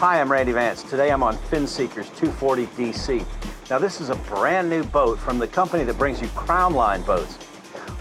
Hi, I'm Randy Vance. Today I'm on Finseeker's 240 DC. Now this is a brand new boat from the company that brings you Crown Line boats.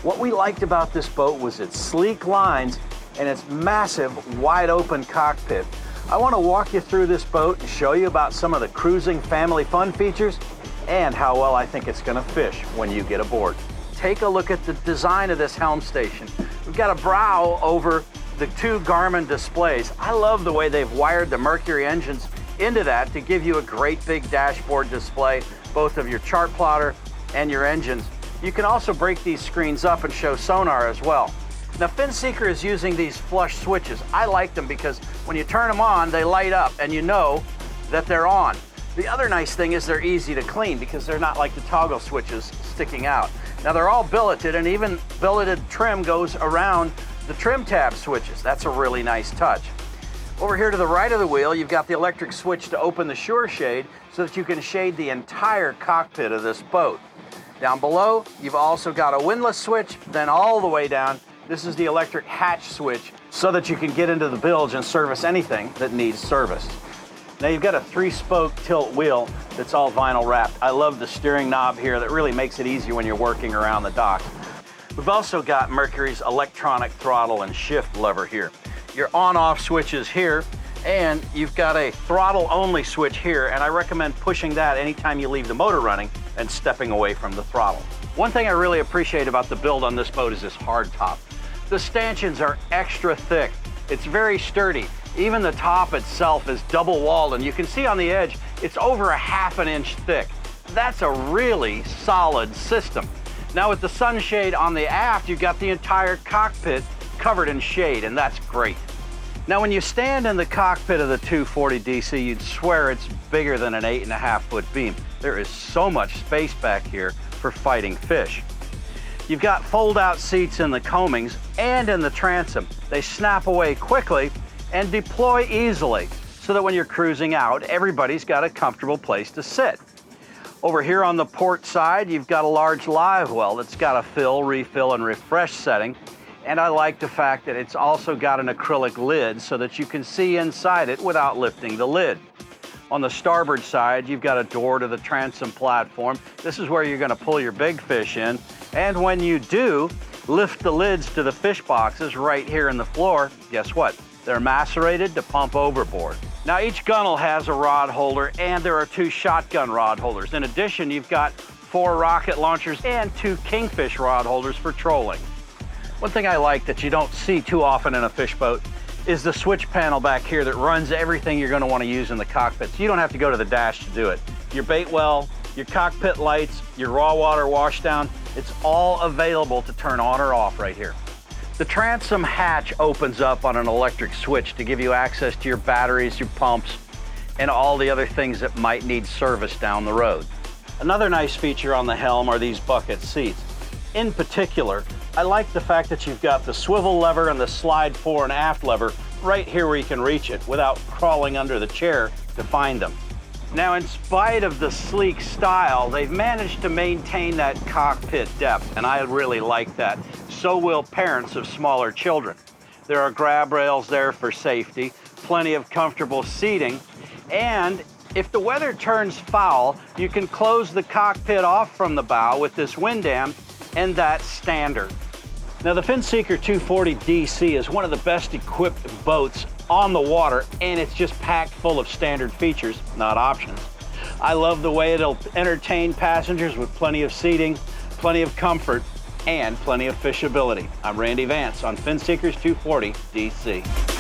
What we liked about this boat was its sleek lines and its massive, wide open cockpit. I want to walk you through this boat and show you about some of the cruising family fun features and how well I think it's going to fish when you get aboard. Take a look at the design of this helm station. We've got a brow over the two Garmin displays. I love the way they've wired the Mercury engines into that to give you a great big dashboard display, both of your chart plotter and your engines. You can also break these screens up and show sonar as well. Now Finseeker is using these flush switches. I like them because when you turn them on, they light up and you know that they're on. The other nice thing is they're easy to clean because they're not like the toggle switches sticking out. Now they're all billeted, and even billeted trim goes around the trim tab switches. That's a really nice touch. Over here to the right of the wheel, you've got the electric switch to open the shore shade so that you can shade the entire cockpit of this boat. Down below, you've also got a windlass switch, then all the way down, this is the electric hatch switch so that you can get into the bilge and service anything that needs service. Now you've got a 3-spoke tilt wheel that's all vinyl wrapped. I love the steering knob here that really makes it easy when you're working around the dock. We've also got Mercury's electronic throttle and shift lever here. Your on-off switch is here, and you've got a throttle-only switch here, and I recommend pushing that anytime you leave the motor running and stepping away from the throttle. One thing I really appreciate about the build on this boat is this hard top. The stanchions are extra thick. It's very sturdy. Even the top itself is double-walled, and you can see on the edge, it's over a ½ an inch thick. That's a really solid system. Now with the sunshade on the aft, you've got the entire cockpit covered in shade, and that's great. Now when you stand in the cockpit of the 240 DC, you'd swear it's bigger than an 8.5-foot beam. There is so much space back here for fighting fish. You've got fold-out seats in the coamings and in the transom. They snap away quickly and deploy easily so that when you're cruising out, everybody's got a comfortable place to sit. Over here on the port side, you've got a large live well that's got a fill, refill, and refresh setting. And I like the fact that it's also got an acrylic lid so that you can see inside it without lifting the lid. On the starboard side, you've got a door to the transom platform. This is where you're going to pull your big fish in. And when you do, lift the lids to the fish boxes right here in the floor. Guess what? They're macerated to pump overboard. Now each gunnel has a rod holder, and there are 2 shotgun rod holders. In addition, you've got 4 rocket launchers and 2 kingfish rod holders for trolling. One thing I like that you don't see too often in a fish boat is the switch panel back here that runs everything you're going to want to use in the cockpit. So you don't have to go to the dash to do it. Your bait well, your cockpit lights, your raw water washdown, it's all available to turn on or off right here. The transom hatch opens up on an electric switch to give you access to your batteries, your pumps, and all the other things that might need service down the road. Another nice feature on the helm are these bucket seats. In particular, I like the fact that you've got the swivel lever and the slide fore and aft lever right here where you can reach it without crawling under the chair to find them. Now, in spite of the sleek style, they've managed to maintain that cockpit depth, and I really like that. So will parents of smaller children. There are grab rails there for safety, plenty of comfortable seating, and if the weather turns foul, you can close the cockpit off from the bow with this wind dam, and that's standard. Now the Finseeker 240 DC is one of the best equipped boats on the water, and it's just packed full of standard features, not options. I love the way it'll entertain passengers with plenty of seating, plenty of comfort, and plenty of fishability. I'm Randy Vance on Finseeker's 240 DC.